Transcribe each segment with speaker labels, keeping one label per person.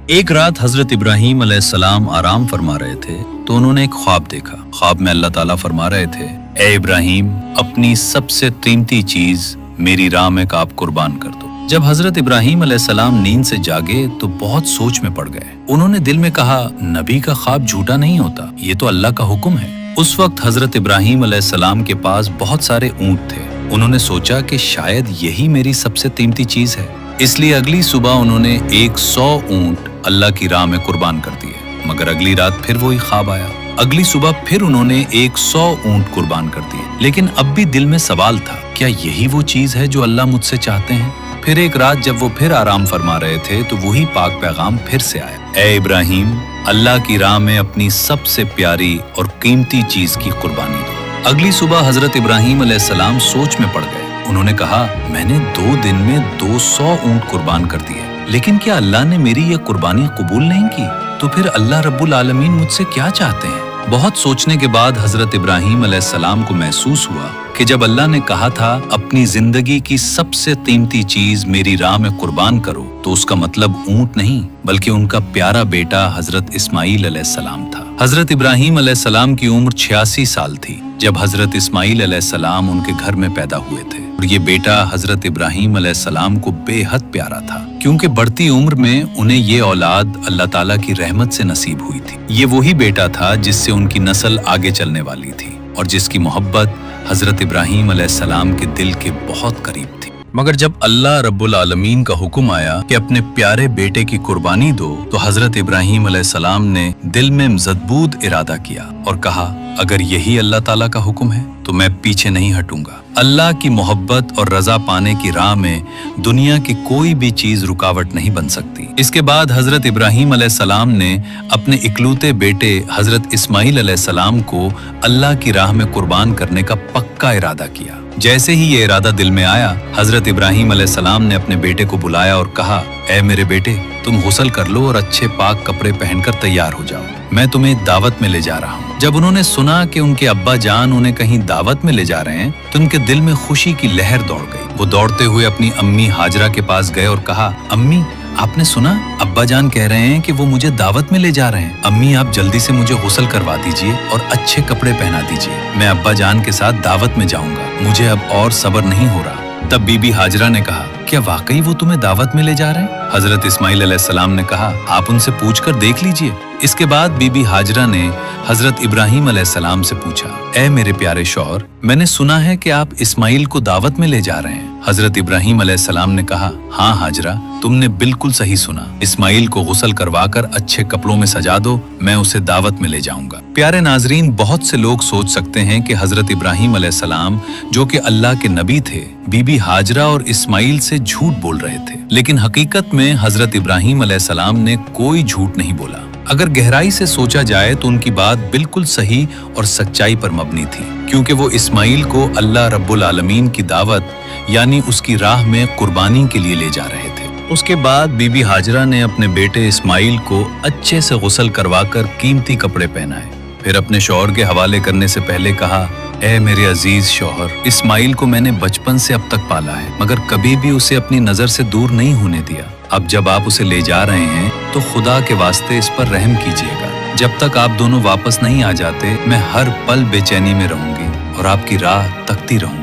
Speaker 1: एक रात हजरत इब्राहीम अलैहिस्सलाम आराम फरमा रहे थे तो उन्होंने एक ख्वाब देखा। ख्वाब में अल्लाह ताला फरमा रहे थे, ए इब्राहीम, अपनी सबसे कीमती चीज मेरी राह में आप कुर्बान कर दो। जब हजरत इब्राहीम अलैहिस्सलाम नींद से जागे तो बहुत सोच में पड़ गए। उन्होंने दिल में कहा, नबी का ख्वाब झूठा नहीं होता, ये तो अल्लाह का हुक्म है। उस वक्त हजरत इब्राहीम अलैहिस्सलाम के पास बहुत सारे ऊंट थे। उन्होंने सोचा कि शायद यही मेरी सबसे कीमती चीज है, इसलिए अगली सुबह उन्होंने 100 ऊंट अल्लाह की राह में कुर्बान कर दिए। मगर अगली रात फिर वही ख्वाब आया। अगली सुबह फिर उन्होंने 100 ऊंट कुर्बान कर दिए। लेकिन अब भी दिल में सवाल था, क्या यही वो चीज है जो अल्लाह मुझसे चाहते हैं? फिर एक रात जब वो फिर आराम फरमा रहे थे तो वही पाक पैगाम फिर से आया, ए इब्राहीम, अल्लाह की राह में अपनी सबसे प्यारी और कीमती चीज की कुर्बानी दो। अगली सुबह हजरत इब्राहीम अलैहिस्सलाम सोच में पड़ गए। उन्होंने कहा, मैंने 2 दिन में 200 ऊंट कुर्बान कर दिए, लेकिन क्या अल्लाह ने मेरी ये कुर्बानी कबूल नहीं की? तो फिर अल्लाह रब्बुल आलमीन मुझसे क्या चाहते हैं? बहुत सोचने के बाद हजरत इब्राहीम अलैहिस्सलाम को महसूस हुआ कि जब अल्लाह ने कहा था अपनी जिंदगी की सबसे कीमती चीज मेरी राह में कुर्बान करो, तो उसका मतलब ऊंट नहीं बल्कि उनका प्यारा बेटा हजरत इस्माईल अलैहिस्सलाम था। हजरत इब्राहीम अलैहिस्सलाम की उम्र 86 साल थी जब हजरत इस्माईल अलैहिस्सलाम उनके घर में पैदा हुए थे। और ये बेटा हजरत इब्राहीम अलैहिस्सलाम को बेहद प्यारा था, क्योंकि बढ़ती उम्र में उन्हें ये औलाद अल्लाह ताला की रहमत से नसीब हुई थी। ये वही बेटा था जिससे उनकी नस्ल आगे चलने वाली थी और जिसकी मोहब्बत हजरत इब्राहीम अलैहिस्सलाम के दिल के बहुत करीब थी। मगर जब अल्लाह रब्बुल आलमीन का हुक्म आया कि अपने प्यारे बेटे की कुर्बानी दो, तो हजरत इब्राहीम अलैहिस्सलाम ने दिल में मजबूत इरादा किया और कहा, अगर यही अल्लाह ताला का हुक्म है तो मैं पीछे नहीं हटूंगा। अल्लाह की मोहब्बत और रजा पाने की राह में दुनिया की कोई भी चीज रुकावट नहीं बन सकती। इसके बाद हजरत इब्राहीम अलैहिस्सलाम ने अपने इकलौते बेटे हजरत इस्माईल अलैहिस्सलाम को अल्लाह की राह में कुर्बान करने का पक्का इरादा किया। जैसे ही ये इरादा दिल में आया, हजरत इब्राहीम अलैहिस्सलाम ने अपने बेटे को बुलाया और कहा, ए मेरे बेटे, तुम गुस्ल कर लो और अच्छे पाक कपड़े पहनकर तैयार हो जाओ, मैं तुम्हें दावत में ले जा रहा हूँ। जब उन्होंने सुना कि उनके अब्बा जान उन्हें कहीं दावत में ले जा रहे हैं तो उनके दिल में खुशी की लहर दौड़ गई। वो दौड़ते हुए अपनी अम्मी हाजरा के पास गए और कहा, अम्मी, आपने सुना? अब्बा जान कह रहे हैं कि वो मुझे दावत में ले जा रहे हैं। अम्मी, आप जल्दी से मुझे गुस्ल करवा दीजिए और अच्छे कपड़े पहना दीजिए, मैं अब्बा जान के साथ दावत में जाऊंगा, मुझे अब और सब्र नहीं हो रहा। तब बीबी हाजरा ने कहा, क्या वाकई वो तुम्हें दावत में ले जा रहे हैं? हजरत इस्माईल अलैहिस्सलाम ने कहा, आप उनसे पूछकर देख लीजिए। इसके बाद बीबी हाजरा ने हजरत इब्राहीम अलैहिस्सलाम से पूछा, ए मेरे प्यारे शौहर, मैंने सुना है कि आप इस्माईल को दावत में ले जा रहे हैं। हजरत इब्राहीम अलैहिस्सलाम ने कहा, हाँ हाजरा, तुमने बिल्कुल सही सुना। इस्माईल को गुस्ल करवाकर अच्छे कपड़ों में सजा दो, मैं उसे दावत में ले जाऊंगा। प्यारे नाजरीन, बहुत से लोग सोच सकते हैं कि हजरत इब्राहीम अलैहिस्सलाम जो कि अल्लाह के नबी थे, बीबी हाजरा और इस्माईल से झूठ बोल रहे थे, लेकिन हकीकत में हजरत इब्राहीम अलैहिस्सलाम ने कोई झूठ नहीं बोला। अगर गहराई से सोचा जाए तो उनकी बात बिल्कुल सही और सच्चाई पर मबनी थी, क्योंकि वो इस्माईल को अल्लाह रब्बुल आलमीन की दावत यानी उसकी राह में कुर्बानी के लिए ले जा रहे थे। उसके बाद बीबी हाजरा ने अपने बेटे इस्माईल को अच्छे से गुस्ल करवाकर कीमती कपड़े पहनाए। फिर अपने शौहर के हवाले करने से पहले कहा, ए मेरे अजीज शौहर, इस्माईल को मैंने बचपन से अब तक पाला है, मगर कभी भी उसे अपनी नजर से दूर नहीं होने दिया। अब जब आप उसे ले जा रहे हैं तो खुदा के वास्ते इस पर रहम कीजिएगा। जब तक आप दोनों वापस नहीं आ जाते, मैं हर पल बेचैनी में रहूंगी और आपकी राह तकती रहूंगी।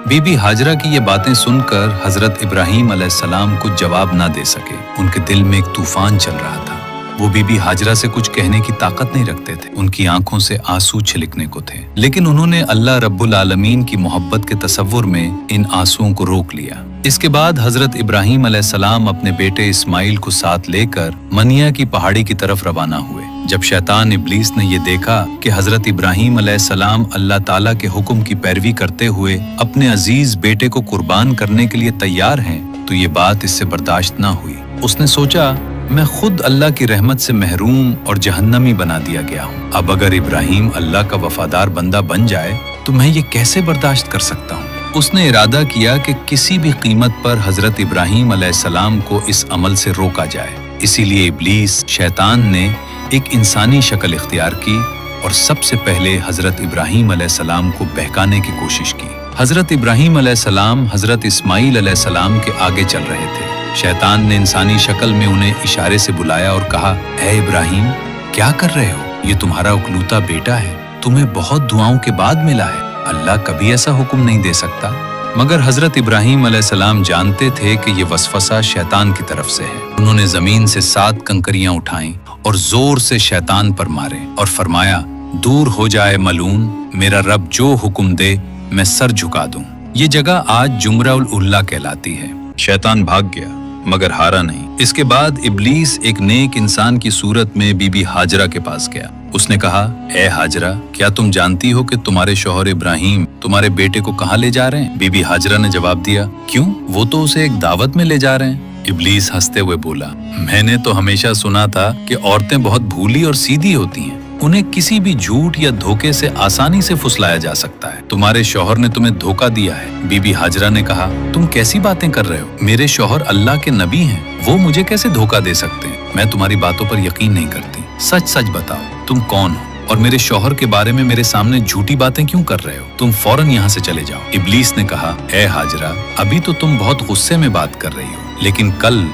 Speaker 1: बीबी हाजरा की ये बातें सुनकर हजरत इब्राहीम अलैहिस्सलाम कुछ जवाब ना दे सके। उनके दिल में एक तूफान चल रहा था। वो बीबी हाजरा से कुछ कहने की ताकत नहीं रखते थे। उनकी आंखों से आंसू छिलकने को थे, लेकिन उन्होंने अल्लाह रब्बुल आलमीन की मोहब्बत के तसव्वुर में इन आंसुओं को रोक लिया। इसके बाद हजरत इब्राहीम अलैहिस्सलाम अपने बेटे इस्माईल को साथ लेकर मनिया की पहाड़ी की तरफ रवाना हुए। जब शैतान इब्लीस ने ये देखा कि हजरत इब्राहीम अलैहिस्सलाम अल्लाह ताला के हुक्म की पैरवी करते हुए अपने अजीज बेटे को कुर्बान करने के लिए तैयार हैं, तो ये बात इससे बर्दाश्त ना हुई। उसने सोचा, मैं खुद अल्लाह की रहमत से महरूम और जहन्नमी बना दिया गया हूँ। अब अगर इब्राहीम अल्लाह का वफादार बंदा बन जाए तो मैं ये कैसे बर्दाश्त कर सकता हूँ। उसने इरादा किया कि किसी भी कीमत पर हजरत इब्राहीम अलैहिस्सलाम को इस अमल से रोका जाए। इसीलिए इब्लीस शैतान ने एक इंसानी शक्ल इख्तियार की और सबसे पहले हजरत इब्राहीम अलैहिस्सलाम को बहकाने की कोशिश की। हजरत इब्राहीम अलैहिस्सलाम हजरत इस्माईल अलैहिस्सलाम के आगे चल रहे थे शैतान ने इंसानी शक्ल में उन्हें इशारे से बुलाया और कहा, ए इब्राहिम, क्या कर रहे हो? ये तुम्हारा इकलौता बेटा है, तुम्हें बहुत दुआओं के बाद मिला है। अल्लाह कभी ऐसा हुक्म नहीं दे सकता। मगर हजरत इब्राहिम अलैहिस्सलाम जानते थे कि ये वसवसा शैतान की तरफ से है। उन्होंने जमीन से 7 कंकरियां उठाईं और जोर से शैतान पर मारे और फरमाया, दूर हो जाए मलून, मेरा रब जो हुक्म दे मैं सर झुका दूं। ये जगह आज जुमराउल उल्ला कहलाती है। शैतान भाग गया मगर हारा नहीं। इसके बाद इब्लीस एक नेक इंसान की सूरत में बीबी हाजरा के पास गया। उसने कहा, ए हाजरा, क्या तुम जानती हो कि तुम्हारे शौहर इब्राहिम तुम्हारे बेटे को कहाँ ले जा रहे हैं? बीबी हाजरा ने जवाब दिया, क्यों? वो तो उसे एक दावत में ले जा रहे हैं। इब्लीस हंसते हुए बोला, मैंने तो हमेशा सुना था कि औरतें बहुत भूली और सीधी होती हैं, उन्हें किसी भी झूठ या धोखे से आसानी से फुसलाया जा सकता है। तुम्हारे शौहर ने तुम्हें धोखा दिया है। बीबी हाजरा ने कहा, तुम कैसी बातें कर रहे हो? मेरे शौहर अल्लाह के नबी हैं, वो मुझे कैसे धोखा दे सकते हैं? मैं तुम्हारी बातों पर यकीन नहीं करती। सच सच बताओ, तुम कौन हो और मेरे शौहर के बारे में मेरे सामने झूठी बातें क्यों कर रहे हो? तुम फौरन यहाँ से चले जाओ। इब्लीस ने कहा, ए हाजरा, अभी तो तुम बहुत गुस्से में बात कर रही हो, लेकिन कल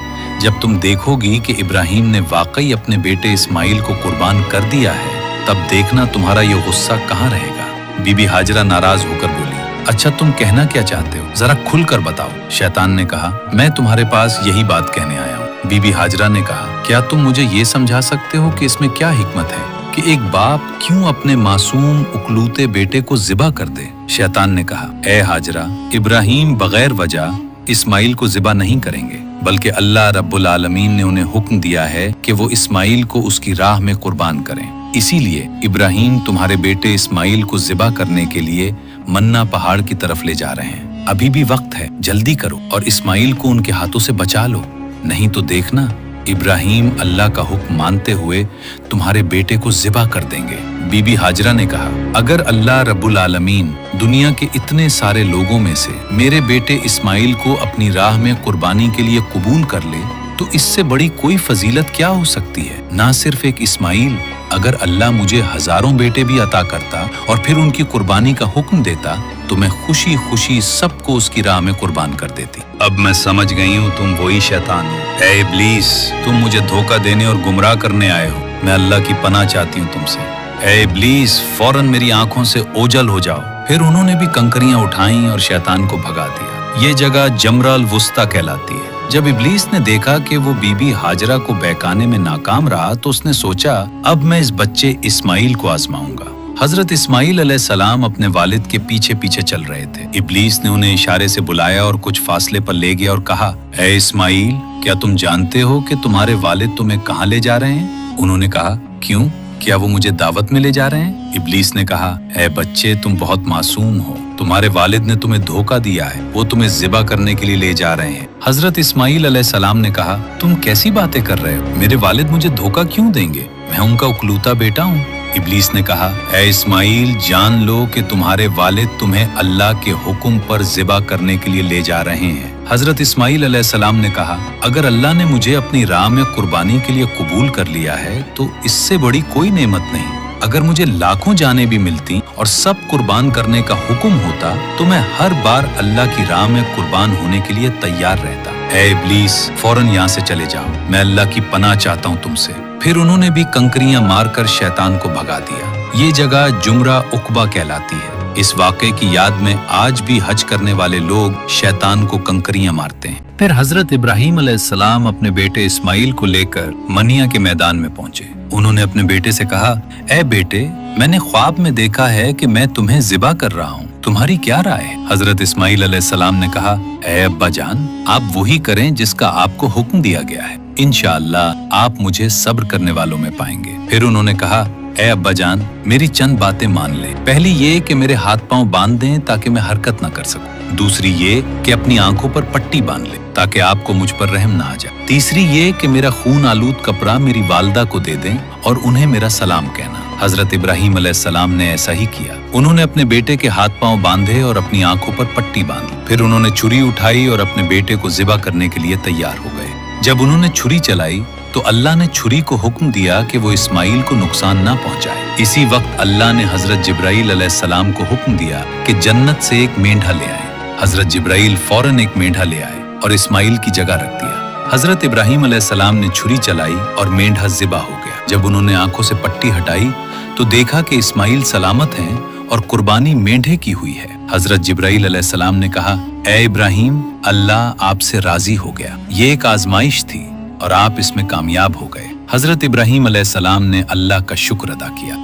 Speaker 1: जब तुम देखोगी कि इब्राहिम ने वाकई अपने बेटे इस्माइल को कुर्बान कर दिया है, तब देखना तुम्हारा ये गुस्सा कहाँ रहेगा। बीबी हाजरा नाराज होकर बोली, अच्छा तुम कहना क्या चाहते हो? जरा खुलकर बताओ। शैतान ने कहा, मैं तुम्हारे पास यही बात कहने आया हूँ। बीबी हाजरा ने कहा, क्या तुम मुझे ये समझा सकते हो कि इसमें क्या हिकमत है कि एक बाप क्यों अपने मासूम उकलूते बेटे को ज़िबा कर दे? शैतान ने कहा, ए हाजरा, इब्राहिम बगैर वजह इस्माइल को ज़िबा नहीं करेंगे, बल्कि अल्लाह रब्बुल आलमीन ने उन्हें हुक्म दिया है कि वो इस्माइल को उसकी राह में कुर्बान करें। इसीलिए इब्राहिम तुम्हारे बेटे इस्माइल को ज़िबा करने के लिए मन्ना पहाड़ की तरफ ले जा रहे हैं। अभी भी वक्त है, जल्दी करो और इस्माइल को उनके हाथों से बचा लो, नहीं तो देखना इब्राहिम अल्लाह का हुक्म मानते हुए तुम्हारे बेटे को ज़िबा कर देंगे। बीबी हाजरा ने कहा, अगर अल्लाह रब्बुल आलमीन दुनिया के इतने सारे लोगों में से मेरे बेटे इस्माइल को अपनी राह में कुर्बानी के लिए कबूल कर ले, तो इससे बड़ी कोई फजीलत क्या हो सकती है? ना सिर्फ एक इस्माइल, अगर अल्लाह मुझे हजारों बेटे भी अता करता और फिर उनकी कुर्बानी का हुक्म देता, तो मैं खुशी खुशी सबको उसकी राह में कुर्बान कर देती। अब मैं समझ गई हूँ तुम वही शैतान हो। ऐ इब्लीस, तुम मुझे धोखा देने और गुमराह करने आए हो। मैं अल्लाह की पनाह चाहती हूँ तुमसे। ऐ इब्लीस, फौरन मेरी आंखों से ओझल हो जाओ। फिर उन्होंने भी कंकरियां उठाईं और शैतान को भगा दिया। ये जगह जमराल वुस्ता कहलाती है। जब इब्लीस ने देखा कि वो बीबी हाजरा को बहकाने में नाकाम रहा, तो उसने सोचा, अब मैं इस बच्चे इस्माइल को आजमाऊंगा। हजरत इस्माइल अलैहिस्सलाम अपने वालिद के पीछे पीछे चल रहे थे। इब्लीस ने उन्हें इशारे से बुलाया और कुछ फासले पर ले गया और कहा, ऐ इस्माइल, क्या तुम जानते हो कि तुम्हारे वालिद तुम्हें कहाँ ले जा रहे हैं? उन्होंने कहा, क्यों, क्या वो मुझे दावत में ले जा रहे हैं? इब्लीस ने कहा, ऐ बच्चे, तुम बहुत मासूम हो, तुम्हारे वालिद ने तुम्हें धोखा दिया है, वो तुम्हें ज़िबा करने के लिए ले जा रहे हैं। हजरत इस्माइल अलैहिस्सलाम ने कहा, तुम कैसी बातें कर रहे हो? मेरे वालिद मुझे धोखा क्यों देंगे? मैं उनका इकलौता बेटा हूँ। इब्लीस ने कहा, ऐ इस्माइल, जान लो कि तुम्हारे वालिद तुम्हें अल्लाह के हुक्म पर ज़िबा करने के लिए ले जा रहे हैं। हजरत इस्माइल अलैहिस्सलाम ने कहा, अगर अल्लाह ने मुझे अपनी राह में कुर्बानी के लिए कबूल कर लिया है, तो इससे बड़ी कोई नेमत नहीं। अगर मुझे लाखों जानें भी मिलती और सब कुर्बान करने का हुक्म होता, तो मैं हर बार अल्लाह की राह में कुर्बान होने के लिए तैयार रहता। ऐ इब्लीस, फौरन यहाँ से चले जाओ, मैं अल्लाह की पनाह चाहता हूँ तुमसे। फिर उन्होंने भी कंकरियां मारकर शैतान को भगा दिया। ये जगह जुमरा उकबा कहलाती है। इस वाक़े की याद में आज भी हज करने वाले लोग शैतान को कंकरियां मारते हैं। फिर हजरत इब्राहिम अलैहिस्सलाम अपने बेटे इस्माइल को लेकर मनिया के मैदान में पहुंचे। उन्होंने अपने बेटे से कहा, ऐ बेटे, मैंने ख्वाब में देखा है कि मैं तुम्हें ज़िबा कर रहा हूँ, तुम्हारी क्या राय है? हजरत इस्माइल अलैहिस्सलाम ने कहा, ऐ अब्बा जान, आप वही करें जिसका आपको हुक्म दिया गया है। इंशाअल्लाह आप मुझे सब्र करने वालों में पाएंगे। फिर उन्होंने कहा, ऐ अब्बा जान, मेरी चंद बातें मान लें। पहली ये कि मेरे हाथ पांव बांध दें ताकि मैं हरकत न कर सकूं। दूसरी ये कि अपनी आंखों पर पट्टी बांध लें ताकि आपको मुझ पर रहम ना आ जाए। तीसरी ये कि मेरा खून आलूद कपड़ा मेरी वालदा को दे दें और उन्हें मेरा सलाम कहना। हजरत इब्राहिम अलैहिस्सलाम ने ऐसा ही किया। उन्होंने अपने बेटे के हाथ पांव बांधे और अपनी आंखों पर पट्टी बांधी। फिर उन्होंने छुरी उठाई और अपने बेटे को ज़िबा करने के लिए तैयार हो गए। जब उन्होंने छुरी चलाई तो अल्लाह ने छुरी को हुक्म दिया कि वो इस्माइल को नुकसान ना पहुंचाए। इसी वक्त अल्लाह ने हजरत जिब्राइल अलैहिस्सलाम को हुक्म दिया कि जन्नत से एक मेंढा ले आए। हजरत जिब्राइल फौरन एक मेंढा ले आए और इस्माइल की जगह रख दिया। हजरत इब्राहिम अलैहिस्सलाम ने छुरी चलाई और मेंढा ज़िबा हो गया। जब उन्होंने आंखों से पट्टी हटाई तो देखा कि इस्माइल सलामत हैं और कुर्बानी मेंढे की हुई है। हजरत जिब्राइल अलैहिस्सलाम ने कहा, ए इब्राहिम, अल्लाह आपसे राजी हो गया। ये एक आजमाइश थी और आप इसमें कामयाब हो गए। हजरत इब्राहिम अलैहिस्सलाम ने अल्लाह का शुक्र अदा किया।